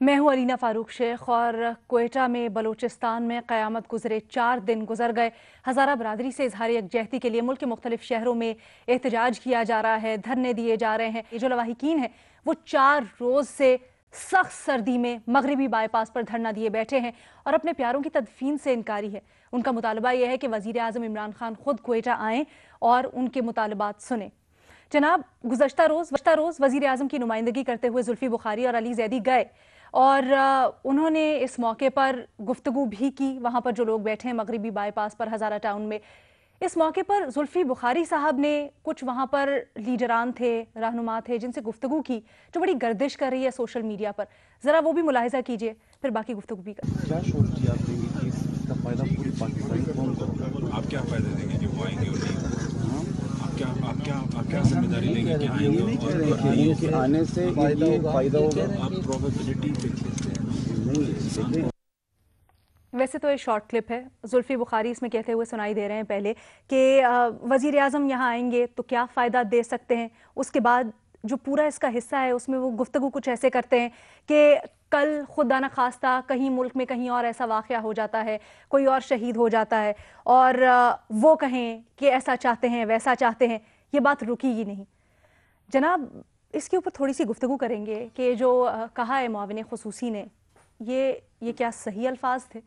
मैं हूं अलीना फारूक शेख और क्वेटा में बलूचिस्तान में क़यामत गुजरे 4 दिन गुजर गए। हज़ारा बरादरी से इजहार यकजहती के लिए मुल्क के मुख्तलिफ शहरों में एहतजाज किया जा रहा है, धरने दिए जा रहे हैं। ये जो लवाहिकीन है वो 4 रोज़ से सख्त सर्दी में मगरबी बाईपास पर धरना दिए बैठे हैं और अपने प्यारों की तदफीन से इनकारी है। उनका मुतालबा यह है कि वज़ीर आज़म इमरान खान खुद क्वेटा आएँ और उनके मुतालबात सुने। जनाब, गुज़श्ता रोज़ वज़ीर आज़म की नुमाइंदगी करते हुए जुल्फ़ी बुखारी और अली ज़ैदी गए और उन्होंने इस मौके पर गुफ्तगू भी की। वहाँ पर जो लोग बैठे हैं मगरबी बाईपास पर हज़ारा टाउन में, इस मौके पर जुल्फ़ी बुखारी साहब ने कुछ वहाँ पर लीडरान थे, रहनुमा थे, जिनसे गुफ्तगू की जो बड़ी गर्दिश कर रही है सोशल मीडिया पर। ज़रा वो भी मुलाहिज़ा कीजिए, फिर बाकी गुफ्तगू भी कर। क्या सोचती आप देंगे कि इसका फायदा पूरी पाकिस्तानी कौम को होगा? आप क्या फायदा देंगे कि वो आएंगे और नहीं? आप क्या जिम्मेदारी लेंगे कि आएंगे और उनके आने से ये फायदा होगा? आप प्रोबेबिलिटी देखते हैं? नहीं देखें। वैसे तो ये शॉर्ट क्लिप है, जुल्फ़ी बुखारी इसमें कहते हुए सुनाई दे रहे हैं पहले कि वज़ीर आज़म यहाँ आएंगे तो क्या फ़ायदा दे सकते हैं। उसके बाद जो पूरा इसका हिस्सा है उसमें वो गुफ्तगू कुछ ऐसे करते हैं कि कल खुदा न खास्ता कहीं मुल्क में कहीं और ऐसा वाक़या हो जाता है, कोई और शहीद हो जाता है और वो कहें कि ऐसा चाहते हैं वैसा चाहते हैं, ये बात रुकी ही नहीं। जनाब, इसके ऊपर थोड़ी सी गुफ्तगू करेंगे कि जो कहा है मुआविन ख़ुसूसी ने, ये क्या सही अल्फाज थे।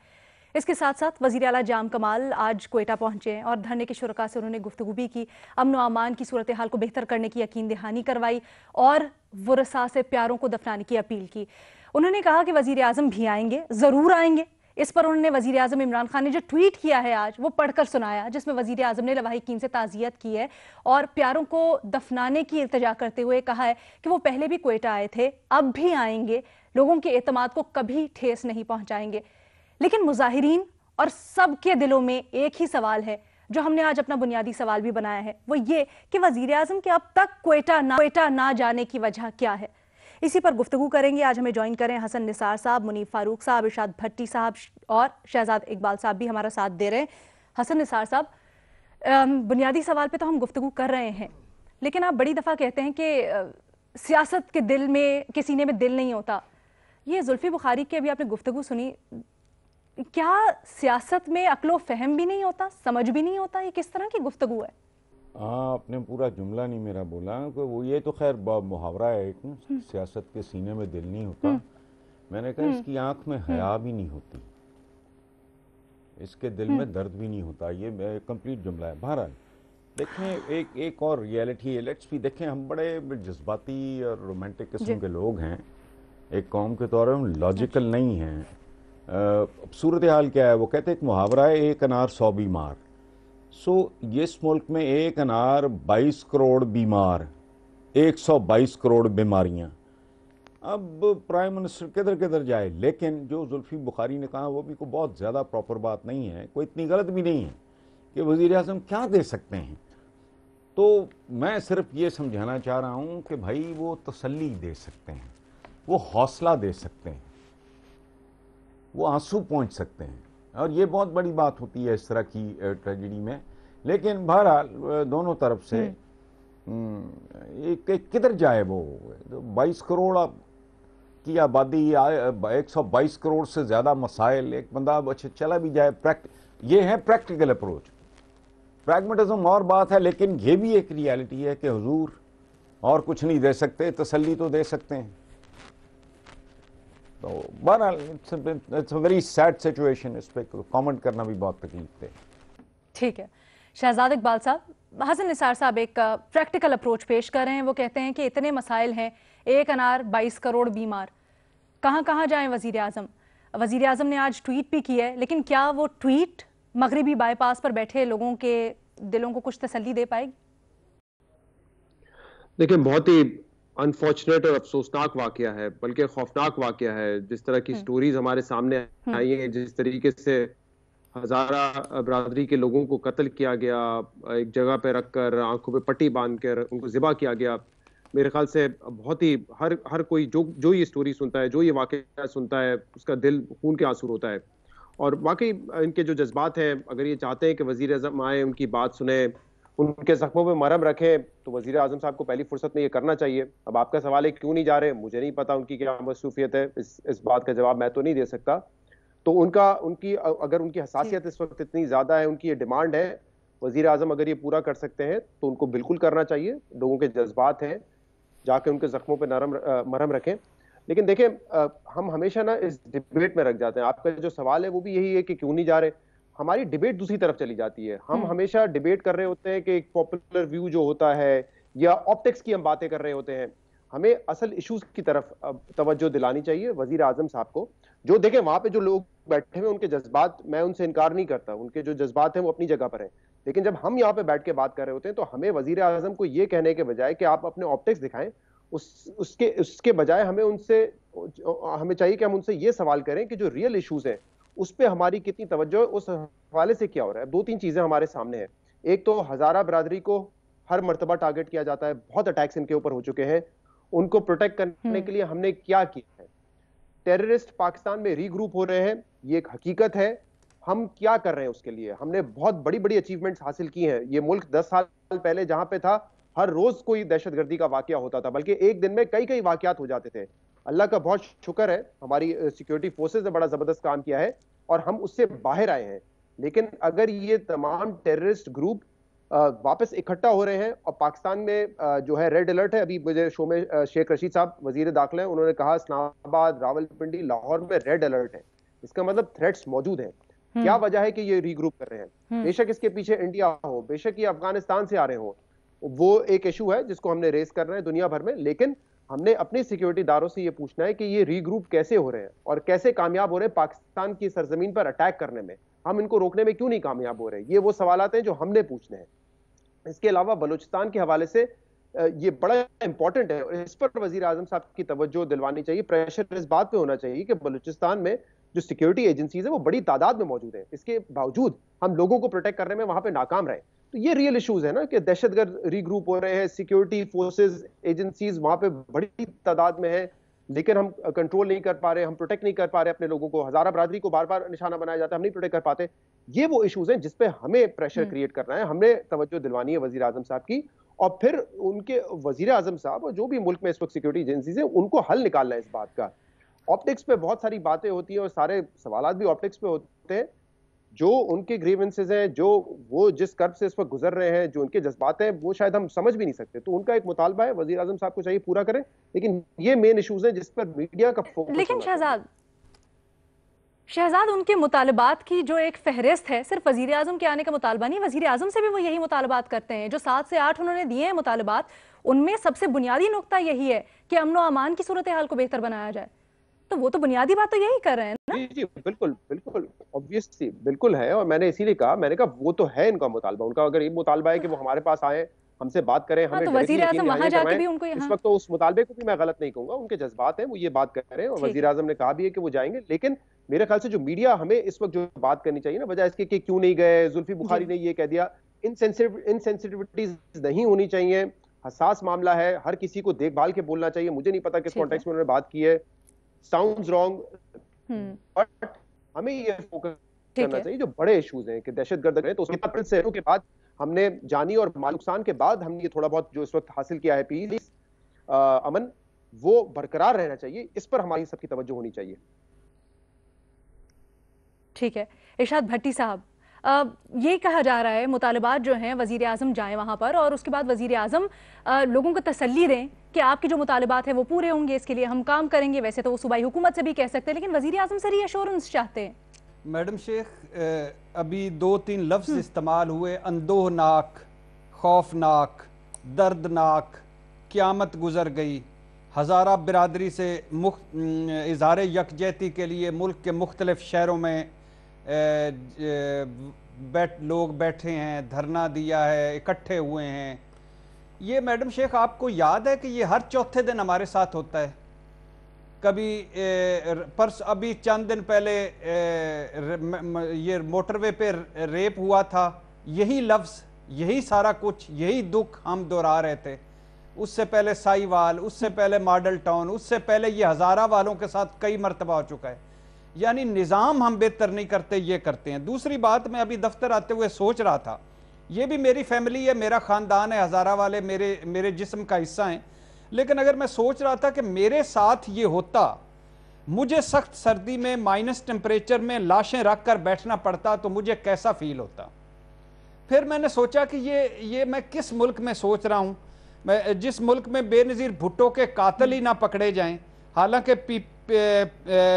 इसके साथ साथ वज़ीर आला जाम कमाल आज क्वेटा पहुंचे हैं और धरने के शुरका से उन्होंने गुफ्तगू भी की, अमन व अमान की सूरत हाल को बेहतर करने की यकीन दहानी करवाई और वरसा से प्यारों को दफनाने की अपील की। उन्होंने कहा कि वज़ीर आज़म भी आएंगे, ज़रूर आएंगे। इस पर उन्होंने वज़ीर आज़म इमरान खान ने जो ट्वीट किया है आज वो पढ़कर सुनाया, जिसमें वज़ीर आज़म ने लवाहिकीन से ताज़ियत की है और प्यारों को दफनाने की इल्तिजा करते हुए कहा है कि वो पहले भी क्वेटा आए थे, अब भी आएंगे, लोगों के एतमाद को कभी ठेस नहीं पहुंचाएंगे। लेकिन मुजाहिरीन और सबके दिलों में एक ही सवाल है जो हमने आज अपना बुनियादी सवाल भी बनाया है, वो ये कि वज़ीर आज़म के अब तक क्वेटा ना जाने की वजह क्या है। इसी पर गुफ्तगू करेंगे। आज हमें ज्वाइन करें हसन निसार साहब, मुनीफ फारूक साहब, इरशाद भट्टी साहब और शहजाद इकबाल साहब भी हमारा साथ दे रहे हैं। हसन निसार साहब, बुनियादी सवाल पे तो हम गुफ्तगू कर रहे हैं, लेकिन आप बड़ी दफ़ा कहते हैं कि सियासत के दिल में के सीने में दिल नहीं होता। ये जुल्फ़ी बुखारी की अभी आपने गुफ्तगू सुनी, क्या सियासत में अक्लो फ़हम भी नहीं होता, समझ भी नहीं होता? ये किस तरह की गुफ्तगू है? आपने पूरा जुमला नहीं मेरा बोला कि वो, ये तो खैर मुहावरा है एक ना, सियासत के सीने में दिल नहीं होता। मैंने कहा इसकी आंख में हया भी नहीं होती, इसके दिल में दर्द भी नहीं होता। ये कंप्लीट जुमला है। बहरहाल देखें, एक और रियलिटी है, लेट्स भी देखें, हम बड़े जज्बाती और रोमांटिक किस्म के लोग हैं एक कौम के तौर पर, हम लॉजिकल नहीं हैं। सूरत हाल क्या है, वो कहते हैं एक मुहावरा है, एक अनार 100 बीमार। ये इस मुल्क में एक अनार 22 करोड़ बीमार, 122 करोड़ बीमारियां। अब प्राइम मिनिस्टर किधर किधर जाए। लेकिन जो जुल्फ़ी बुखारी ने कहा वो भी कोई बहुत ज़्यादा प्रॉपर बात नहीं है, कोई इतनी गलत भी नहीं है कि वज़ीर आज़म क्या दे सकते हैं। तो मैं सिर्फ ये समझाना चाह रहा हूँ कि भाई वो तसल्ली दे सकते हैं, वो हौसला दे सकते हैं, वो आंसू पहुँच सकते हैं, और ये बहुत बड़ी बात होती है इस तरह की ट्रेजेडी में। लेकिन बहरहाल दोनों तरफ से किधर जाए वो 22 करोड़ की आबादी, 122 करोड़ से ज़्यादा मसाइल, एक बंदा अच्छा चला भी जाए। ये है प्रैक्टिकल अप्रोच, प्रैग्मेटिज्म और बात है, लेकिन ये भी एक रियलिटी है कि हुजूर और कुछ नहीं दे सकते, तसल्ली तो दे सकते हैं। तो बहरहाल it's a very sad situation, इस पर कमेंट करना भी बहुत तकलीफ है। ठीक है शहजाद इकबाल साहब, हसन निसार साहब एक प्रैक्टिकल अप्रोच पेश कर रहे हैं। वो कहते हैं कि इतने मसाइल हैं, एक अनार 22 करोड़ बीमार, कहाँ कहाँ जाएं वज़ीर आज़म। वज़ीर आज़म ने आज ट्वीट भी की है, लेकिन क्या वो ट्वीट मगरिबी बाईपास पर बैठे लोगों के दिलों को कुछ तसल्ली दे पाएगी? देखिए, बहुत ही अनफॉर्चुनेट और अफसोसनाक वाकया है, बल्कि खौफनाक वाकया है। जिस तरह की स्टोरीज हमारे सामने आई हैं, जिस तरीके से हजारा बरादरी के लोगों को कत्ल किया गया, एक जगह पे रखकर आंखों पे पट्टी बांधकर उनको ज़िबा किया गया, मेरे ख्याल से बहुत ही हर कोई जो ये स्टोरी सुनता है, जो ये वाकया सुनता है, उसका दिल खून के आंसू होता है। और वाकई इनके जो जज्बात हैं, अगर ये चाहते हैं कि वज़ीर आज़म आए, उनकी बात सुने, उनके जख्मों पे मरहम रखें, तो वजीर आजम साहब को पहली फुर्सत में ये करना चाहिए। अब आपका सवाल है क्यों नहीं जा रहे, मुझे नहीं पता उनकी क्या मसरूफियत है, इस बात का जवाब मैं तो नहीं दे सकता। तो उनकी अगर उनकी हसासियत इस वक्त इतनी ज्यादा है, उनकी ये डिमांड है, वजीर आजम अगर ये पूरा कर सकते हैं तो उनको बिल्कुल करना चाहिए। लोगों के जज्बात हैं, जाके उनके जख्मों पे मरहम रखें। लेकिन देखें, हम हमेशा ना इस डिबेट में रख जाते हैं। आपका जो सवाल है वो भी यही है कि क्यों नहीं जा रहे। हमारी डिबेट दूसरी तरफ चली जाती है। हम हमेशा डिबेट कर रहे होते हैं कि एक पॉपुलर व्यू जो होता है या ऑप्टिक्स की हम बातें कर रहे होते हैं। हमें असल इश्यूज की तरफ तवज्जो दिलानी चाहिए वजीर आजम साहब को। जो देखें वहां पे जो लोग बैठे हुए उनके जज्बात, मैं उनसे इनकार नहीं करता, उनके जो जज्बात हैं वो अपनी जगह पर हैं। लेकिन जब हम यहाँ पे बैठ के बात कर रहे होते हैं तो हमें वजीर आजम को ये कहने के बजाय कि आप अपने ऑप्टिक्स दिखाएं, उसके बजाय हमें चाहिए कि हम उनसे ये सवाल करें कि जो रियल इश्यूज हैं उस पर हमारी कितनी तवज्जो है, उस हवाले से क्या हो रहा है। दो तीन चीजें हमारे सामने हैं। एक तो हजारा बरादरी को हर मर्तबा टारगेट किया जाता है, बहुत अटैक्स इनके ऊपर हो चुके हैं। उनको प्रोटेक्ट करने के लिए हमने क्या किया है। टेररिस्ट पाकिस्तान में रीग्रुप हो रहे हैं, ये एक हकीकत है। हम क्या कर रहे हैं उसके लिए, हमने बहुत बड़ी बड़ी अचीवमेंट्स हासिल की हैं। ये मुल्क 10 साल पहले जहां पे था, हर रोज कोई दहशतगर्दी का वाकया होता था, बल्कि एक दिन में कई कई वाकयात हो जाते थे। अल्लाह का बहुत शुक्र है, हमारी सिक्योरिटी फोर्सेस ने बड़ा जबरदस्त काम किया है और हम उससे बाहर आए हैं। लेकिन अगर ये तमाम टेररिस्ट ग्रुप वापस इकट्ठा हो रहे हैं और पाकिस्तान में जो है रेड अलर्ट है, अभी मुझे शो में शेख रशीद साहब वजीर दाखिला हैं, उन्होंने कहा इस्लामाबाद, रावलपिंडी, लाहौर में रेड अलर्ट है। इसका मतलब थ्रेट्स मौजूद हैं। क्या वजह है कि ये रीग्रुप कर रहे हैं? बेशक इसके पीछे इंडिया हो, बेशक ये अफगानिस्तान से आ रहे हो, वो एक इशू है जिसको हमने रेस करना है दुनिया भर में। लेकिन हमने अपने सिक्योरिटी दारों से ये पूछना है कि ये रीग्रुप कैसे हो रहे हैं और कैसे कामयाब हो रहे हैं पाकिस्तान की सरजमीन पर अटैक करने में। हम इनको रोकने में क्यों नहीं कामयाब हो रहे? ये वो सवालात हैं जो हमने पूछने हैं। इसके अलावा बलूचिस्तान के हवाले से ये बड़ा इंपॉर्टेंट है और इस पर वजीर आजम साहब की तवज्जो दिलवानी चाहिए। प्रेशर इस बात पे होना चाहिए कि बलूचिस्तान में जो सिक्योरिटी एजेंसीज है वो बड़ी तादाद में मौजूद है, इसके बावजूद हम लोगों को प्रोटेक्ट करने में वहां पे नाकाम रहे। तो ये रियल इश्यूज है ना कि दहशतगर्द रीग्रुप हो रहे हैं, सिक्योरिटी फोर्सेस एजेंसीज वहां पे बड़ी तादाद में है, लेकिन हम कंट्रोल नहीं कर पा रहे, हम प्रोटेक्ट नहीं कर पा रहे अपने लोगों को। हजारा बरादरी को बार बार निशाना बनाया जाता है, हम नहीं प्रोटेक्ट कर पाते। ये वो इश्यूज हैं जिसपे हमें प्रेशर क्रिएट करना है, हमने तवज्जो दिलवानी है वजीर आजम साहब की। और फिर उनके वजीर आजम साहब और जो भी मुल्क में इस वक्त सिक्योरिटी एजेंसीज है उनको हल निकालना है इस बात का। ऑप्टिक्स पे बहुत सारी बातें होती हैं और सारे सवालात भी ऑप्टिक्स पे होते हैं। जो उनके ग्रीवेंसेस हैं, जो वो जिस कर्ब से इस वक्त गुजर रहे हैं, जो उनके जज्बात हैं, वो शायद हम समझ भी नहीं सकते। तो उनका एक मुतालबा है, वजीर आजम साहब को चाहिए पूरा करें। लेकिन ये मेन इश्यूज हैं जिस पर मीडिया का फोकस। लेकिन शहजाद उनके मुतालबात की जो एक फहरिस्त है, सिर्फ वजीर आजम के आने का मुतालबा नहीं, वजीर आजम से भी वो यही मुतालबात करते हैं। जो 7 से 8 उन्होंने दिए हैं मुतालबात, उनमें सबसे बुनियादी नुकता यही है कि अमन व अमान की सूरत हाल को बेहतर बनाया जाए। तो वो तो बुनियादी बात तो यही कर रहे हैं ना? जी जी बिल्कुल बिल्कुल, ऑब्वियसली बिल्कुल है। और मैंने इसीलिए कहा, मैंने कहा वो तो है इनका मुतालबा। उनका अगर ये मुतालबा है कि वो हमारे पास आए, हमसे बात करें, हमें तो वजीर आजम वहां जाके भी उनको इस वक्त तो उस मुतालबे को भी मैं गलत नहीं कहूंगा, उनके जज्बात हैं, वो ये बात कर रहे हैं और वजीर आजम ने कहा भी है कि वो जाएंगे। लेकिन मेरे ख्याल से जो मीडिया हमें इस वक्त जो बात करनी चाहिए ना, बजाय इसके कि क्यों नहीं गए, जुल्फी बुखारी ने ये कह दिया, इनसेंसिटिविटीज नहीं होनी चाहिए। हसास मामला है, हर किसी को देखभाल के बोलना चाहिए। मुझे नहीं पता किस कॉन्टेक्स्ट में उन्होंने बात की है, साउंड्स रॉन्ग, बट हमें ये फोकस करना चाहिए जो बड़े इश्यूज हैं कि दहशतगर्द है। तो उसके बाद हमने जानी और माल नुकसान के बाद हमने ये थोड़ा बहुत जो इस वक्त हासिल किया है पीस, अमन, वो बरकरार रहना चाहिए। इस पर हमारी सबकी तवज्जो होनी चाहिए। ठीक है इरशाद भट्टी साहब, ये कहा जा रहा है मुतालबात जो हैं वजीर आजम जाएं वहां पर और उसके बाद वजीर आजम लोगों को तसल्ली दें कि आपके जो मुतालबात हैं वो पूरे होंगे, इसके लिए हम काम करेंगे। वैसे तो वो सूबाई हुकूमत से भी कह सकते हैं, लेकिन वजीर आजम से रीअश्योरेंस चाहते हैं। मैडम शेख, अभी 2-3 लफ्ज़ इस्तेमाल हुए, अंदोहनाक, खौफनाक, दर्दनाक, क़यामत गुजर गई। हज़ारा बिरादरी से इज़हार यकजहती के लिए मुल्क के मुख्तलिफ शहरों में लोग बैठे हैं, धरना दिया है, इकट्ठे हुए हैं। ये मैडम शेख आपको याद है कि ये हर चौथे दिन हमारे साथ होता है। कभी अभी चंद दिन पहले ये मोटरवे पे रेप हुआ था, यही लफ्ज़, यही सारा कुछ, यही दुख हम दोहरा रहे थे। उससे पहले साहिवाल, उससे पहले मॉडल टाउन, उससे पहले ये हज़ारा वालों के साथ कई मरतबा हो चुका है। यानी निज़ाम हम बेहतर नहीं करते, ये करते हैं। दूसरी बात, मैं अभी दफ्तर आते हुए सोच रहा था ये भी मेरी फैमिली है, मेरा ख़ानदान है, हज़ारा वाले मेरे जिस्म का हिस्सा हैं। लेकिन अगर मैं सोच रहा था कि मेरे साथ ये होता, मुझे सख्त सर्दी में माइनस टेम्परेचर में लाशें रख कर बैठना पड़ता, तो मुझे कैसा फील होता। फिर मैंने सोचा कि ये मैं किस मुल्क में सोच रहा हूँ, मैं जिस मुल्क में बेनज़ीर भुट्टो के कातिल ही ना पकड़े जाएं। हालांकि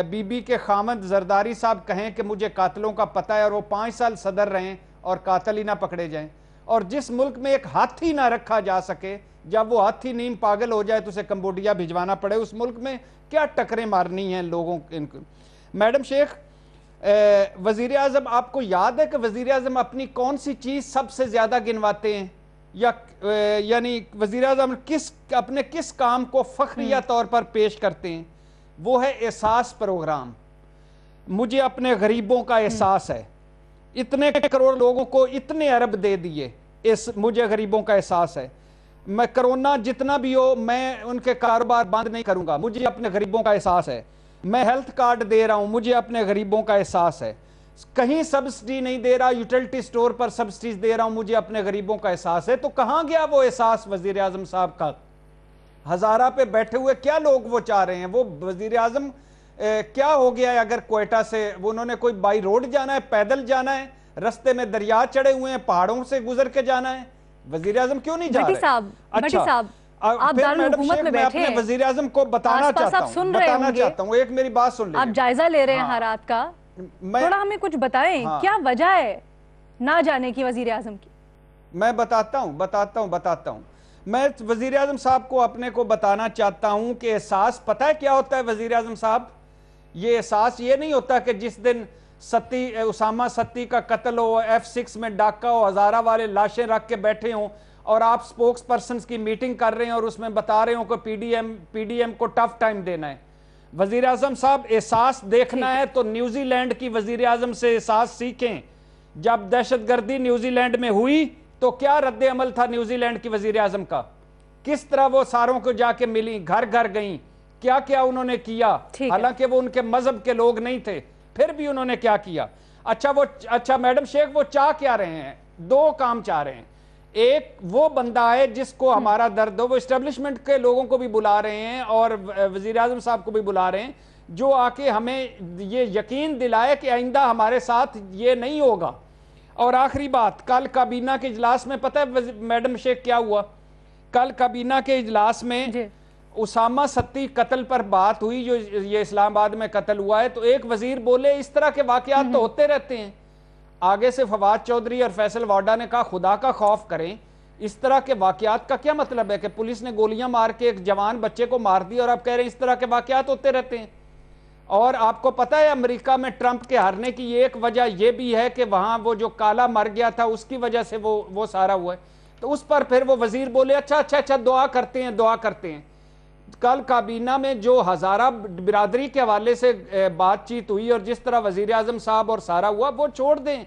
बीबी के खामद जरदारी साहब कहें कि मुझे कातिलों का पता है और वो 5 साल सदर रहें और कातिल ही ना पकड़े जाएं, और जिस मुल्क में एक हाथी ना रखा जा सके, जब वो हाथी नीम पागल हो जाए तो उसे कंबोडिया भिजवाना पड़े, उस मुल्क में क्या टकरें मारनी हैं लोगों इनको। मैडम शेख, वजीर आज़म, आपको याद है कि वजीर आज़म अपनी कौन सी चीज़ सबसे ज़्यादा गिनवाते हैं, या यानी वजीर आज़म अपने किस काम को फख्रिया तौर पर पेश करते हैं? वो है एहसास प्रोग्राम। मुझे अपने गरीबों का एहसास है, इतने करोड़ लोगों को इतने अरब दे दिए, मुझे गरीबों का एहसास है। मैं कोरोना जितना भी हो, मैं उनके कारोबार बंद नहीं करूंगा, मुझे अपने गरीबों का एहसास है। मैं हेल्थ कार्ड दे रहा हूं, मुझे अपने गरीबों का एहसास है। कहीं सब्सिडी नहीं दे रहा, यूटिलिटी स्टोर पर सब्सिडीज दे रहा हूं, मुझे अपने गरीबों का एहसास है। तो कहां गया वो एहसास वजीर आजम साहब का? हजारा पे बैठे हुए क्या लोग वो चाह रहे हैं? वो वजीर आजम क्या हो गया है? अगर क्वेटा से उन्होंने कोई बाई रोड जाना है, पैदल जाना है, रस्ते में दरिया चढ़े हुए हैं, पहाड़ों से गुजर के जाना है, वजीर आजम क्यों नहीं जा रहे? अच्छा, आप दारुल-हुकूमत में बैठे हैं, वजीर आजम को बताना चाहता हूँ, एक मेरी बात सुन लीजिए। आप जायजा ले रहे हैं हालात का, थोड़ा हमें कुछ बताएं। क्या वजह है ना जाने की वजीर आजम की? मैं बताता हूँ। मैं वजीर आजम साहब को अपने को बताना चाहता हूं कि एहसास पता है क्या होता है वजीर आजम साहब? ये एहसास ये नहीं होता कि जिस दिन उसामा सत्ती का कत्ल हो, F6 में डाका हो, हजारा वाले लाशें रख के बैठे हों और आप स्पोक्स पर्सन की मीटिंग कर रहे हैं और उसमें बता रहे हो कि पीडीएम को टफ टाइम देना है। वजीर आजम साहब, एहसास देखना है तो न्यूजीलैंड की वजीर आजम से एहसास सीखें। जब दहशतगर्दी न्यूजीलैंड में हुई तो क्या रद्द अमल था न्यूजीलैंड की वजीर आजम का? किस तरह वो सारों को जाके मिली, घर घर गई, क्या क्या उन्होंने किया? हालांकि वो उनके मजहब के लोग नहीं थे, फिर भी उन्होंने क्या किया? अच्छा मैडम शेख, वो चाह क्या रहे हैं? 2 काम चाह रहे हैं। एक वो बंदा है जिसको हमारा दर्द हो, वो एस्टेब्लिशमेंट के लोगों को भी बुला रहे हैं और वजीर आजम साहब को भी बुला रहे हैं, जो आके हमें ये यकीन दिलाए कि आइंदा हमारे साथ ये नहीं होगा। और आखिरी बात, कल काबीना के इजलास में पता है मैडम शेख क्या हुआ? कल काबीना के इजलास में उसामा सत्ती कत्ल पर बात हुई, जो ये इस्लामाबाद में कत्ल हुआ है, तो एक वजीर बोले इस तरह के वाकयात तो होते रहते हैं। आगे से फवाद चौधरी और फैसल वाडा ने कहा खुदा का खौफ करें, इस तरह के वाकयात का क्या मतलब है कि पुलिस ने गोलियां मार के एक जवान बच्चे को मार दी और आप कह रहे हैं इस तरह के वाकयात होते रहते हैं। और आपको पता है अमेरिका में ट्रंप के हारने की एक वजह यह भी है कि वहां वो जो काला मर गया था उसकी वजह से वो सारा हुआ है। तो उस पर फिर वो वजीर बोले अच्छा दुआ करते हैं। कल काबीना में जो हजारा बिरादरी के हवाले से बातचीत हुई और जिस तरह वजीर आजम साहब और सारा हुआ, वो छोड़ दें।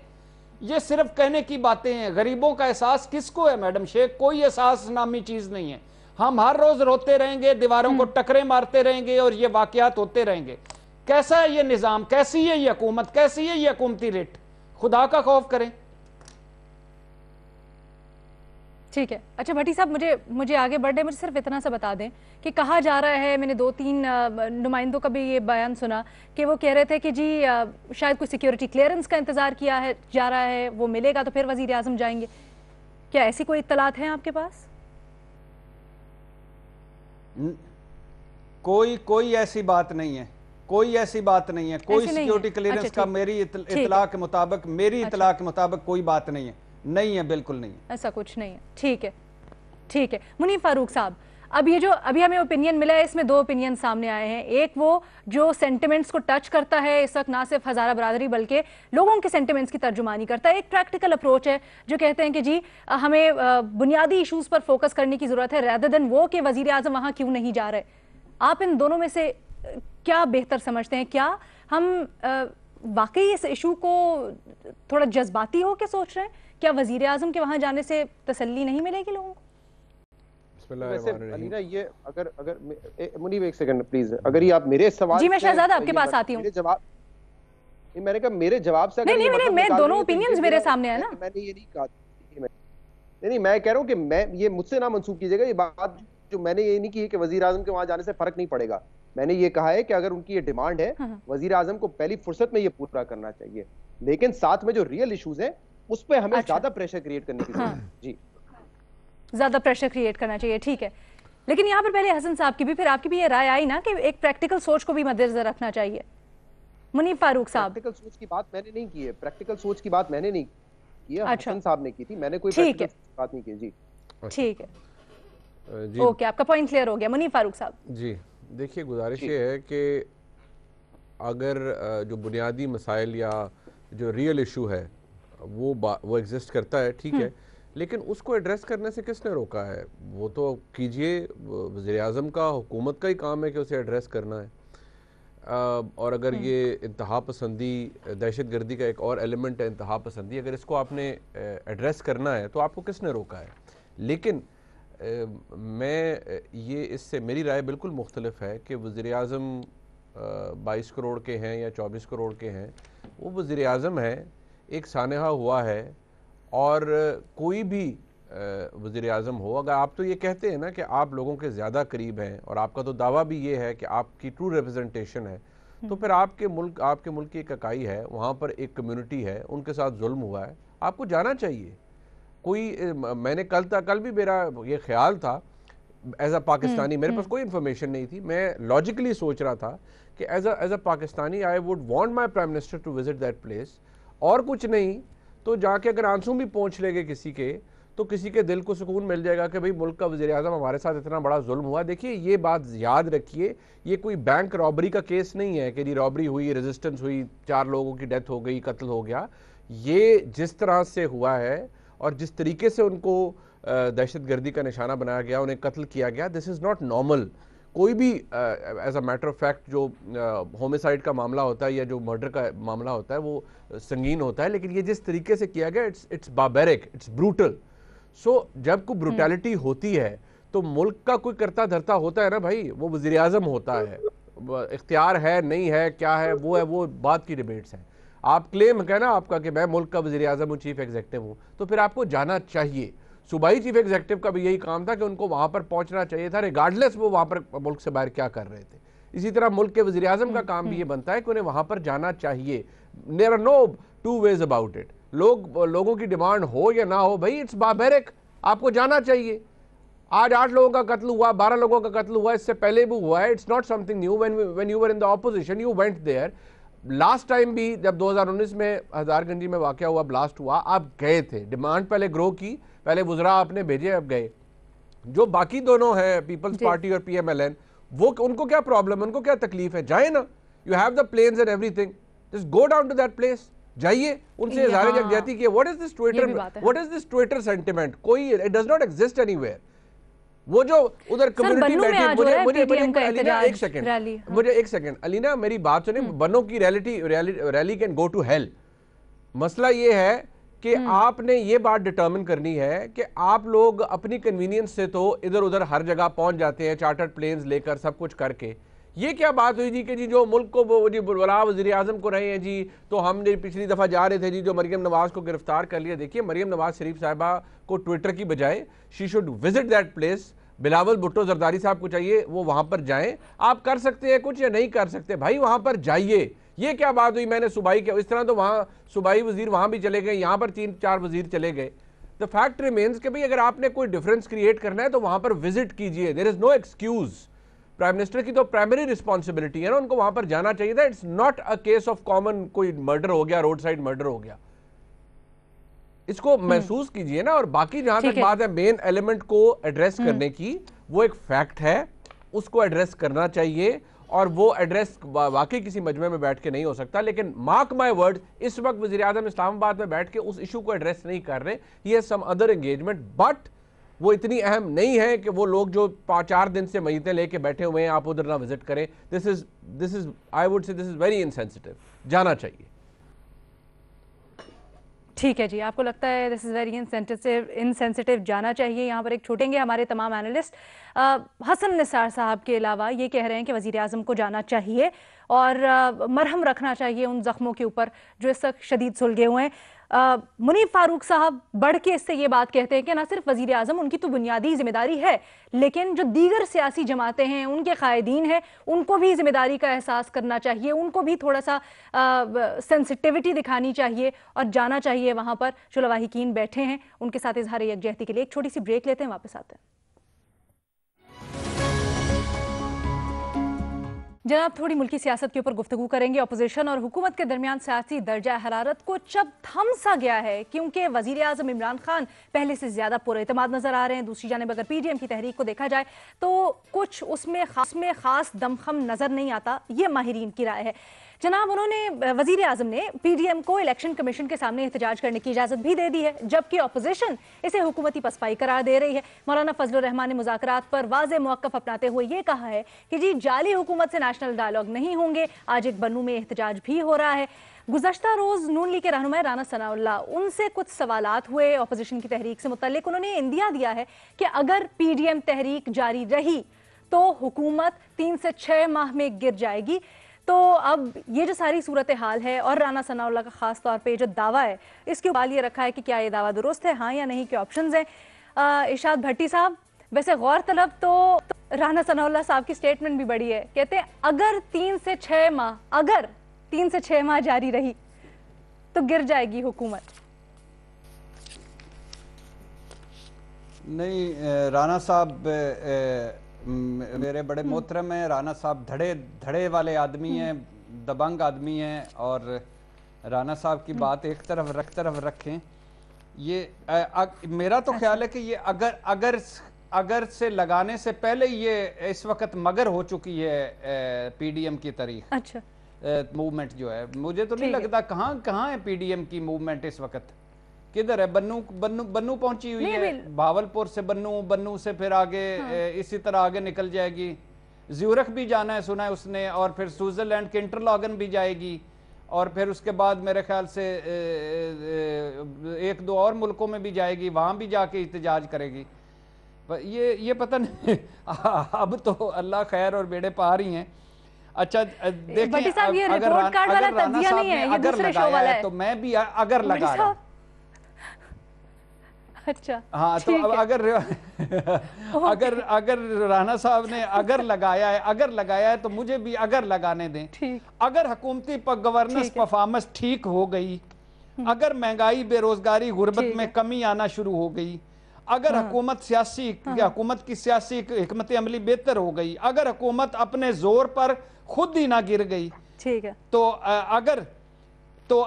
ये सिर्फ कहने की बातें हैं। गरीबों का एहसास किसको है मैडम शेख? कोई एहसास नामी चीज नहीं है। हम हर रोज रोते रहेंगे, दीवारों को टकरे मारते रहेंगे और ये वाकयात होते रहेंगे। कैसा है ये निजाम? कैसी है ये हुकूमत? कैसी है ये हुकूमती रेट? खुदा का खौफ करें। ठीक है। अच्छा भट्टी साहब, मुझे आगे बढ़ने, मुझे सिर्फ इतना सा बता दें कि कहा जा रहा है, मैंने 2-3 नुमाइंदों का भी ये बयान सुना कि वो कह रहे थे कि जी शायद कोई सिक्योरिटी क्लियरेंस का इंतजार किया जा रहा है, वो मिलेगा तो फिर वजीर आजम जाएंगे। क्या ऐसी कोई इत्तलात हैं आपके पास? कोई ऐसी बात नहीं है, कोई सिक्योरिटी क्लियरेंस का मेरी इत्तला के मुताबिक कोई बात नहीं है, बिल्कुल नहीं है, ऐसा कुछ नहीं है। ठीक है। मुनीफ फारूक साहब, अब ये जो अभी हमें ओपिनियन मिला है, इसमें 2 ओपिनियन सामने आए हैं। एक वो जो सेंटिमेंट्स को टच करता है, इस वक्त ना सिर्फ हजारा बरादरी बल्कि लोगों के सेंटिमेंट्स की तर्जुमानी करता है। एक प्रैक्टिकल अप्रोच है जो कहते हैं कि जी हमें बुनियादी इशूज पर फोकस करने की जरूरत है, रेदर देन वो कि वजीर आजम वहां क्यों नहीं जा रहे। आप इन दोनों में से क्या बेहतर समझते हैं? क्या हम वाकई इस इशू को थोड़ा जज्बाती हो के सोच रहे हैं? क्या वजीर आजम के वहां जाने से तसल्ली नहीं मिलेगी लोगों को? वैसे अलीना, ये अगर मुनीब एक सेकंड प्लीज, अगर ये आप मेरे सवाल जी, मैं शहजादा आपके पास आती हूँ। मैंने कहा मेरे जवाब से नहीं, मैं दोनों ओपिनियंस मेरे सामने है ना। मैंने ये नहीं कहा नहीं, मैं कह रहा हूँ कि मैं ये मुझसे ना मंसूब कीजिएगा ये बात, जो मैंने ये नहीं की है कि वजीर आजम के वहां जाने से फर्क नहीं पड़ेगा। मैंने ये कहा है कि अगर उनकी ये डिमांड है, वजीर आजम को पहली फुर्सत में ये पूरा करना चाहिए, लेकिन साथ में जो रियल इश्यूज हैं उस पर हमें ज्यादा प्रेशर क्रिएट करने की जरूरत है। जी, ज्यादा प्रेशर क्रिएट करना चाहिए, ठीक है। लेकिन यहाँ पर पहले हसन साहब की भी, फिर आपकी भी ये राय आई ना कि एक प्रैक्टिकल सोच को भी मद्देनजर रखना चाहिए। मुनीफ फारूक साहब, प्रैक्टिकल सोच की बात मैंने नहीं की है, प्रैक्टिकल सोच की बात मैंने नहीं की है, अच्छा, हसन साहब ने की थी, मैंने कोई ठीक है, बात नहीं की। जी ठीक है, जी ओके, आपका पॉइंट क्लियर हो गया। मुनीफ फारूक साहब जी, देखिए गुजारिश ये है कि अगर जो बुनियादी मसाइल या जो रियल इशू है वो एग्जिस्ट करता है, ठीक है, लेकिन उसको एड्रेस करने से किसने रोका है? वो तो कीजिए, वज़ीर आज़म का, हुकूमत का ही काम है कि उसे एड्रेस करना है। और अगर ये इंतहा पसंदी, दहशत गर्दी का एक और एलिमेंट है इंतहा पसंदी, अगर इसको आपने एड्रेस करना है तो आपको किसने रोका है? लेकिन मैं ये इससे मेरी राय बिल्कुल मुख्तलिफ है कि वज़ीर आज़म 22 करोड़ के हैं या 24 करोड़ के हैं, वो वज़ीर आज़म है, एक सानहा हुआ है, और कोई भी वज़ीर आज़म हो, अगर आप तो ये कहते हैं ना कि आप लोगों के ज़्यादा करीब हैं और आपका तो दावा भी ये है कि आपकी ट्रू रिप्रेजेंटेशन है, तो फिर आपके मुल्क की एक इकाई है, वहाँ पर एक कम्युनिटी है, उनके साथ जुल्म हुआ है, आपको जाना चाहिए। कोई मैंने कल भी मेरा ये ख्याल था एज अ पाकिस्तानी, मेरे पास कोई इन्फॉर्मेशन नहीं थी, मैं लॉजिकली सोच रहा था कि as a Pakistani I would want my prime minister to visit that place, और कुछ नहीं तो जाके अगर आंसू भी पहुँच लेंगे किसी के, तो किसी के दिल को सुकून मिल जाएगा कि भाई मुल्क का वज़ीर आज़म हमारे साथ इतना बड़ा जुल्म हुआ। देखिए ये बात याद रखिए, ये कोई बैंक रॉबरी का केस नहीं है कि जी रॉबरी हुई, रेजिस्टेंस हुई, 4 लोगों की डेथ हो गई, कत्ल हो गया। ये जिस तरह से हुआ है और जिस तरीके से उनको दहशत गर्दी का निशाना बनाया गया, उन्हें कत्ल किया गया, दिस इज़ नॉट नॉर्मल। कोई भी as a matter of fact जो होमिसाइड का मामला होता है या जो मर्डर का मामला होता है वो संगीन होता है, लेकिन ये जिस तरीके से किया गया, इट्स बार्बेरिक, इट्स ब्रूटल। सो जब कोई ब्रूटैलिटी होती है तो मुल्क का कोई करता धरता होता है ना भाई, वो वज़ीर आज़म होता है, इख्तियार है नहीं है क्या है वो बात की डिबेट्स हैं। आप क्लेम है ना आपका कि मैं मुल्क का वज़ीर आज़म हूँ, चीफ एग्जीक्यूटिव हूँ, तो फिर आपको जाना चाहिए। सूबाई चीफ एग्जीक्यूटिव का भी यही काम था कि उनको वहाँ पर पहुँचना चाहिए था, रिगार्डलेस वो वहाँ पर मुल्क से बाहर क्या कर रहे थे। इसी तरह मुल्क के वज़ीर आज़म का काम भी ये बनता है कि उन्हें वहाँ पर जाना चाहिए। There are no two ways about it. लोगों की डिमांड हो या ना हो, भाई इट्स बार्बेरिक, आपको जाना चाहिए। आज 8 लोगों का कत्ल हुआ, 12 लोगों का कत्ल हुआ, इससे पहले भी हुआ है, it's not something new. When you were in the opposition you went there. Last time भी जब 2019 में हजारगंजी में वाकया हुआ, ब्लास्ट हुआ, आप गए थे, डिमांड पहले ग्रो की, पहले वुज़रा आपने भेजे, अब गए। जो बाकी दोनों हैं पीपल्स पार्टी और PMLN, वो उनको क्या प्रॉब्लम है, उनको क्या तकलीफ है? जाए ना, you have the plains and everything, just go down to that place, जाइए, उनसे इज़हार यकजहती किए। What is this Twitter sentiment? कोई it does not exist anywhere. वो जो उधर कम्युनिटी बैठी, मुझे एक सेकंड अलीना मेरी बात सुने, बनो की rally can go to hell. मसला ये है कि आपने ये बात डिटर्मिन करनी है कि आप लोग अपनी कन्वीनियंस से तो इधर उधर हर जगह पहुंच जाते हैं, चार्टर्ड प्लेन्स लेकर, सब कुछ करके। ये क्या बात हुई जी कि जी जो मुल्क को जी बुला वज़ीर आज़म को रहे हैं जी, तो हम जी पिछली दफ़ा जा रहे थे जी, जो मरियम नवाज़ को गिरफ्तार कर लिया। देखिए मरियम नवाज़ शरीफ साहिबा को ट्विटर की बजाय she should visit that place. Bilawal Bhutto Zardari साहब को चाहिए वो वहाँ पर जाएं। आप कर सकते हैं कुछ या नहीं कर सकते, भाई वहाँ पर जाइए। ये क्या बात हुई मैंने सूबाई के, इस तरह तो वहाँ सूबाई वज़ीर वहाँ भी चले गए, यहाँ पर 3-4 वज़ीर चले गए। द फैक्ट रिमेन्स कि भाई अगर आपने कोई डिफरेंस क्रिएट करना है तो वहाँ पर विजिट कीजिए। There is no excuse. Prime minister की तो प्राइमरी रिस्पॉन्सिबिलिटी है ना, उनको वहां पर जाना चाहिए था। It's not a case of common कोई मर्डर हो गया, रोड साइड मर्डर हो गया, इसको महसूस कीजिए ना। और बाकी जहां तक बात है मेन एलिमेंट को एड्रेस करने की, वो एक फैक्ट है, उसको एड्रेस करना चाहिए, और वो एड्रेस वाकई किसी मजमे में बैठ के नहीं हो सकता। लेकिन मार्क माय वर्ड, इस वक्त वज़ीर आज़म इस्लामाबाद में बैठ के उस इशू को एड्रेस नहीं कर रहे, he has some other engagement, but वो इतनी अहम नहीं है कि वो लोग जो 4 दिन से मयीतें लेके बैठे हुए हैं आप उधर ना विजिट करें। This is I would say this is very insensitive, जाना चाहिए। ठीक है जी, आपको लगता है दिस इज़ वेरी इनसेंसिटिव, जाना चाहिए। यहाँ पर एक छूटेंगे हमारे तमाम एनालिस्ट। हसन निसार साहब के अलावा ये कह रहे हैं कि वज़ीर आज़म को जाना चाहिए और मरहम रखना चाहिए उन ज़ख्मों के ऊपर जो इस वक्त शदीद सुलगे हुए हैं। मुनीब फारूक साहब बढ़ के इससे ये बात कहते हैं कि ना सिर्फ वजीर आजम उनकी तो बुनियादी जिम्मेदारी है, लेकिन जो दीगर सियासी जमातें हैं, उनके कायदीन हैं, उनको भी जिम्मेदारी का एहसास करना चाहिए, उनको भी थोड़ा सा सेंसिटिविटी दिखानी चाहिए और जाना चाहिए वहाँ पर जो लवाहिकीन बैठे हैं उनके साथ इजहार यकजहती के लिए। एक छोटी सी ब्रेक लेते हैं, वापस आते हैं। जनाब, थोड़ी मुल्की सियासत के ऊपर गुफ्तगू करेंगे। अपोजिशन और हुकूमत के दरमियान सियासी दर्जा हरारत को जब थम सा गया है, क्योंकि वजीर आजम इमरान खान पहले से ज्यादा पुरएतमाद नजर आ रहे हैं। दूसरी जानिब अगर पीडीएम की तहरीक को देखा जाए तो कुछ उसमें खास दमखम नजर नहीं आता, ये माहिरीन की राय है। जनाब, उन्होंने वजीर आजम ने पीडीएम को इलेक्शन कमीशन के सामने एहतजाज करने की इजाजत भी दे दी है, जबकि अपोजिशन इसे हुकूमती पसपाई करार दे रही है। मौलाना फजलुर रहमान ने मुज़ाकरात पर वाज़ेह मौक़िफ़ अपनाते हुए ये कहा है कि जी जाली हुकूमत से नेशनल डायलॉग नहीं होंगे। आज एक बन्नू में एहतजाज भी हो रहा है। गुज़श्ता रोज नून लीग के रहनुमा राना सनाउल्लाह, उनसे कुछ सवालात हुए अपोजिशन की तहरीक से मुतल्लिक। उन्होंने इंदिया दिया है कि अगर पीडीएम तहरीक जारी रही तो हुकूमत 3 से 6 माह में गिर जाएगी। तो अब ये जो सारी सूरत हाल है और राना सनाउल्लाह का खास तौर पे जो दावा है, इसके ऊपर ये रखा है कि क्या ये दावा दुरुस्त है, हाँ या नहीं के ऑप्शंस हैं। इरशाद भट्टी साहब, वैसे गौर तलब तो राना सनाउल्लाह साहब की स्टेटमेंट भी बड़ी है, कहते हैं अगर 3 से 6 माह जारी रही तो गिर जाएगी हुकूमत। नहीं, राना साहब मेरे बड़े मोहतरम हैं। राना साहब धड़े वाले आदमी हैं, दबंग आदमी हैं, और राना साहब की बात एक तरफ रखें। ये मेरा तो ख्याल है कि ये अगर से लगाने से पहले ये इस वक्त मगर हो चुकी है पीडीएम की तारीख। अच्छा, मूवमेंट जो है, मुझे तो नहीं लगता कहाँ है पीडीएम की मूवमेंट इस वक्त, किधर है? बन्नू पहुंची हुई है, भावलपुर से बन्नू से फिर आगे इसी तरह आगे निकल जाएगी। ज्यूरख भी जाना है सुना है उसने, और फिर स्विट्जरलैंड के इंटरलॉगन भी जाएगी, और फिर उसके बाद मेरे ख्याल से 1-2 और मुल्कों में भी जाएगी, वहां भी जाके एहतजाज करेगी। ये पता नहीं अब तो अल्लाह खैर और बेड़े पार ही हैं। अच्छा देखिए, अगर अगर लगाया है तो मैं भी अगर लगा रहा हूं। अच्छा, हाँ, तो अब अगर राना साहब ने अगर लगाया है तो मुझे भी अगर लगाने दें। अगर हुकूमती गवर्नेंस परफॉर्मेंस ठीक हो गई, अगर महंगाई, बेरोजगारी, गुर्बत में कमी आना शुरू हो गई, अगर हुकूमत की सियासी हिकमत अमली बेहतर हो गई, अगर हुकूमत अपने जोर पर खुद ही ना गिर गई, ठीक है, तो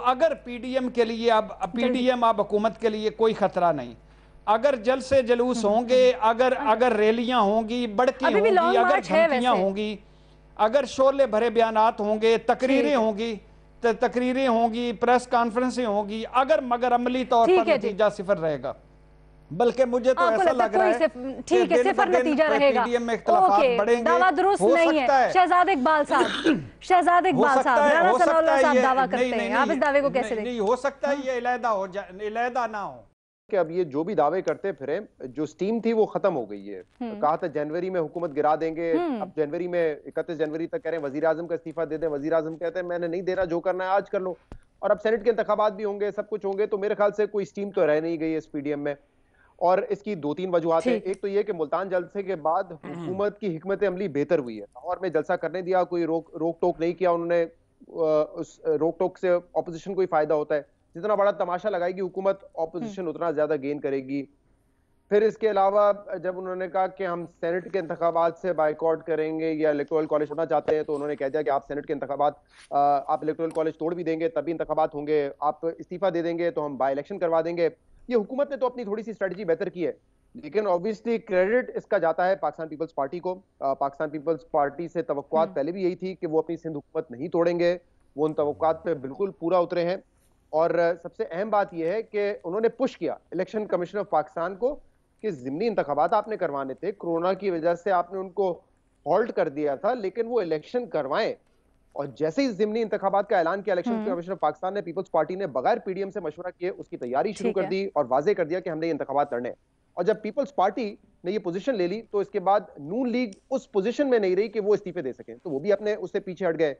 अगर पीडीएम के लिए अब हुकूमत के लिए कोई खतरा नहीं। अगर जलसे जलूस होंगे, अगर रैलियां होंगी, बढ़ती होंगी, अगर धमकियां होंगी, अगर शोले भरे बयानात होंगे, तकरीरें होंगी, प्रेस कॉन्फ्रेंसें होंगी, मगर अमली तौर पर नतीजा सिफर रहेगा। बल्कि मुझे तो ऐसा लग रहा है ठीक है, सिफर नतीजा रहेगा। बढ़ेंगे, दावा दुरुस्त नहीं है। शहजाद इकबाल साहब, राना सनाउल्लाह साहब दावा करते हैं, आप इस दावे को कैसे देखते हैं? नहीं हो सकता ये इलादा ना हो कि अब ये जो भी दावे करते फिरे, जो स्टीम थी वो खत्म हो गई है। कहा था जनवरी में हुकूमत गिरा देंगे, अब जनवरी में 31 जनवरी तक कह रहे हैं वजीर आजम का इस्तीफा दे दें। वजीर आजम कहते हैं मैंने नहीं देना, जो करना है आज कर लो। और अब सेनेट के इंतखाबात भी होंगे, सब कुछ होंगे, तो मेरे ख्याल से कोई स्टीम तो रह नहीं गई इस पीडीएम में। और इसकी 2-3 वजूहत है। एक तो ये कि मुल्तान जलसे के बाद हुकूमत की हिकमत अमली बेहतर हुई है। लाहौर में जलसा करने दिया, कोई रोक टोक नहीं किया उन्होंने। उस रोक टोक से ऑपोजिशन को ही फायदा होता है। जितना बड़ा तमाशा लगाएगी हुकूमत, ऑपोजिशन उतना ज्यादा गेन करेगी। फिर इसके अलावा जब उन्होंने कहा कि हम सेनेट के इंतखाबात से बाइकआउट करेंगे या इलेक्टोरल कॉलेज होना चाहते हैं, तो उन्होंने कह दिया कि आप सेनेट के इंतखाबात, आप इलेक्टोरल कॉलेज तोड़ भी देंगे तभी इंतखाबात होंगे, आप इस्तीफा दे देंगे तो हम बाई इलेक्शन करवा देंगे। ये हुकूमत ने तो अपनी थोड़ी सी स्ट्रेटजी बेहतर की है, लेकिन ऑब्वियसली क्रेडिट इसका जाता है पाकिस्तान पीपल्स पार्टी को। पाकिस्तान पीपल्स पार्टी से तवक्कुआत पहले भी यही थी कि वो अपनी सिंध हुकूमत नहीं तोड़ेंगे, वो उन तवक्कुआत पे बिल्कुल पूरा उतरे हैं। और सबसे अहम बात यह है कि उन्होंने पुश किया इलेक्शन कमीशन ऑफ पाकिस्तान को कि ज़िमनी इंतखाबात आपने करवाने थे, कोरोना की वजह से आपने उनको हॉल्ट कर दिया था, लेकिन वो इलेक्शन करवाएं। और जैसे ही ज़िमनी इंतखाबात का ऐलान किया इलेक्शन कमीशन ऑफ पाकिस्तान ने, पीपल्स पार्टी ने बगैर पीडीएम से मशवरा किए उसकी तैयारी शुरू कर दी और वाजे कर दिया कि हमने ये इंतखाबात लड़ने। और जब पीपल्स पार्टी ने ये पोजीशन ले ली तो इसके बाद नून लीग उस पोजीशन में नहीं रही कि वो इस्तीफे दे सकें, तो वो भी अपने उससे पीछे हट गए।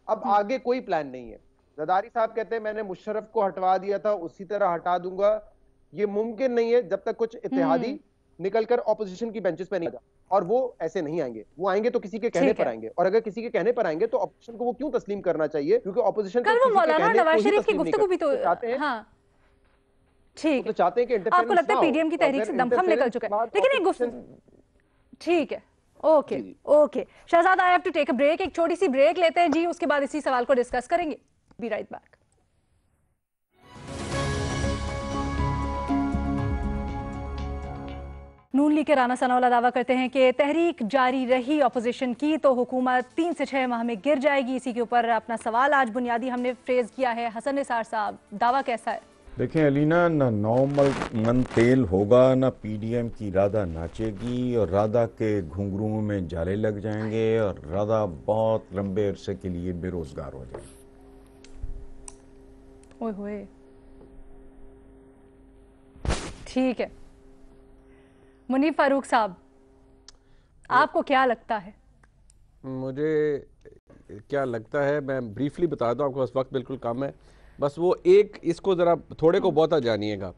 अब आगे कोई प्लान नहीं है। जरदारी साहब कहते हैं मैंने मुशर्रफ को हटवा दिया था, उसी तरह हटा दूंगा। ये मुमकिन नहीं है जब तक कुछ इत्तेहादी निकलकर ऑपोजिशन की बेंचेस पे नहीं आएगा, और वो ऐसे नहीं आएंगे। वो आएंगे तो किसी के कहने पर आएंगे, और अगर किसी के कहने पर आएंगे तो ऑपोजिशन को वो क्यों तस्लीम करना चाहिए, क्योंकि ऑपोजिशन कल वो मौलाना नवाज शरीफ की गुफ्तगू भी तो चाहते हैं। हाँ ठीक है, चाहते हैं कि आपको लगता है पीडीएम की तहरीक से दमखम निकल चुका है, लेकिन एक गुफ्तगू ठीक है। Okay okay Shahzad, I have to take a break, एक छोटी सी ब्रेक लेते हैं जी, उसके बाद इसी सवाल को डिस्कस करेंगे। Be right back. Noon League के राना सनाउल्लाह दावा करते हैं कि तहरीक जारी रही ऑपोजिशन की तो हुकूमत 3 से 6 माह में गिर जाएगी। इसी के ऊपर अपना सवाल आज बुनियादी हमने फ्रेज किया है। हसन निसार साहब, दावा कैसा है? देखें अलीना, ना नॉर्मल मन तेल होगा, ना पीडीएम की राधा नाचेगी, और राधा के घुंघरुओं में जाले लग जाएंगे, और राधा बहुत लंबे अरसे के लिए बेरोजगार हो जाएगी। ओए होए, ठीक है। मुनीब फारूक साहब, आपको क्या लगता है? मुझे क्या लगता है, मैं ब्रीफली बता दूं, आपके पास वक्त बिल्कुल कम है। बस वो एक, इसको ज़रा थोड़े को बहुता जानिएगा।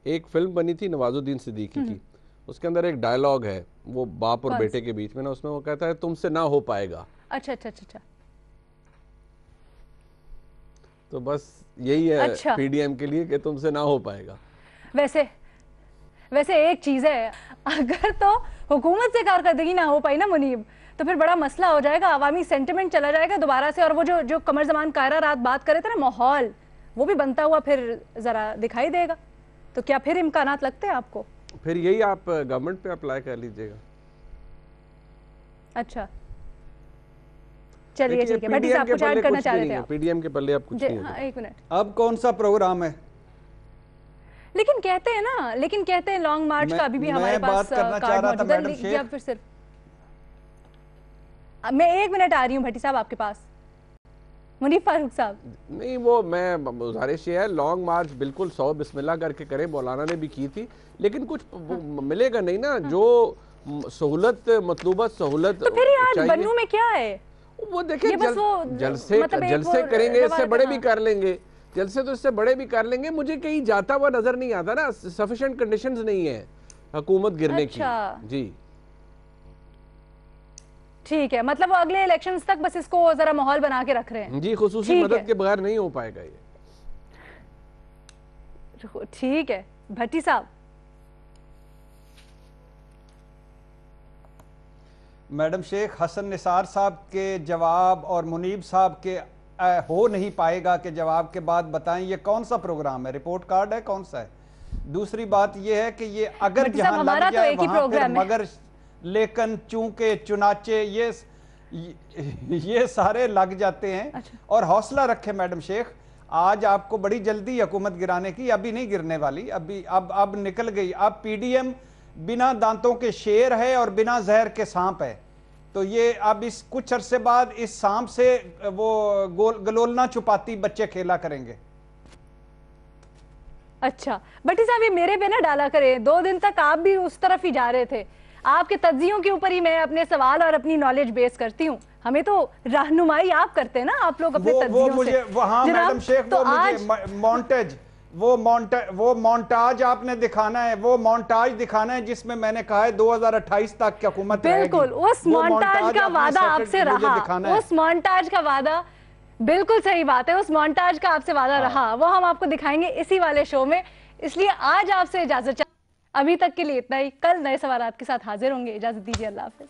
एक फिल्म बनी थी नवाजुद्दीन सिद्दीकी की, उसके अंदर एक डायलॉग है वो बाप और बेटे के बीच में ना, उसमें वो कहता है तुमसे ना हो पाएगा। अच्छा अच्छा अच्छा, तो बस यही है अच्छा। पीडीएम के लिए कि तुमसे ना हो पाएगा। वैसे एक चीज है, अगर तो हुकूमत से कारकर्दगी ना हो पाई ना मुनीब, तो फिर बड़ा मसला हो जाएगा, अवामी सेंटिमेंट चला जाएगा दोबारा से, और वो जो कमर जमान कायरा रात बात करे थे ना, माहौल वो भी बनता हुआ फिर जरा दिखाई देगा। तो क्या फिर इम्कानात लगते हैं आपको? फिर यही आप गवर्नमेंट पे अप्लाई कर लीजिएगा। अच्छा चलिए ठीक है। भट्टी साहब कुछ ऐड करना चाह रहे थे आप? पीडीएम के पल्ले आप कुछ नहीं हाँ, एक मिनट। अब कौन सा प्रोग्राम है? लेकिन कहते हैं लॉन्ग मार्च का अभी भी हमारे पास कार्ड मौजूद है, या फिर सिर्फ मैं 1 मिनट आ रही हूँ भट्टी साहब आपके पास। मुनीब फारूक साहब, नहीं, वो मैं गुजारिश ये है, लॉन्ग मार्च बिल्कुल 100 बिस्मिल्लाह करके करें, मौलाना ने भी की थी, लेकिन कुछ मिलेगा नहीं ना। जो सहूलत मतलूबा सहूलत, तो फिर आज बन्नू में क्या है? वो देखिए जलसे करेंगे, इससे बड़े भी कर लेंगे, जलसे तो इससे बड़े भी कर लेंगे। मुझे कहीं जाता हुआ नजर नहीं आता ना, सफिशिएंट कंडीशंस नहीं है हुकूमत गिरने की। जी ठीक है, मतलब वो अगले इलेक्शंस तक बस इसको जरा माहौल बना के रख रहे हैं। जी, खुसूसी मदद के बगैर नहीं हो पाएगा ये। ठीक है भट्टी साहब। मैडम शेख, हसन निसार साहब के जवाब और मुनीब साहब के हो नहीं पाएगा के जवाब के बाद बताएं ये कौन सा प्रोग्राम है, रिपोर्ट कार्ड है, कौन सा है? दूसरी बात ये है कि ये अगर जहां लग जाए तो वहां फिर मगर लेकिन चूंकि चुनाचे ये सारे लग जाते हैं। अच्छा। और हौसला रखें मैडम शेख, आज आपको बड़ी जल्दी हुकूमत गिराने की, अभी नहीं गिरने वाली, अभी अब निकल गई। अब पीडीएम बिना दांतों के शेर है और बिना जहर के सांप है, तो ये अब इस कुछ अरसे बाद इस सांप से वो गलोलना छुपाती बच्चे खेला करेंगे। अच्छा भट्टी साहब, ये मेरे पे ना डाला करें, 2 दिन तक आप भी उस तरफ ही जा रहे थे। आपके तज्जियों के ऊपर ही मैं अपने सवाल और अपनी नॉलेज बेस करती हूँ, हमें तो रहनुमाई आप करते हैं ना, आप लोग अपने तज्जियों से। हाँ मैडम शेख, तो वो मोन्टाज आपने दिखाना है, वो मोन्टाज दिखाना है जिसमें मैंने कहा है 2028 तक की हुकूमत बिल्कुल उस मोन्टाज का वादा आपसे रहा, उस मोन्टाज का वादा, बिल्कुल सही बात है, उस मोन्टाज का आपसे वादा रहा, वो हम आपको दिखाएंगे इसी वाले शो में। इसलिए आज आपसे इजाजत, अभी तक के लिए इतना ही, कल नए सवालात के साथ हाजिर होंगे। इजाजत दीजिए, अल्लाह हाफिज।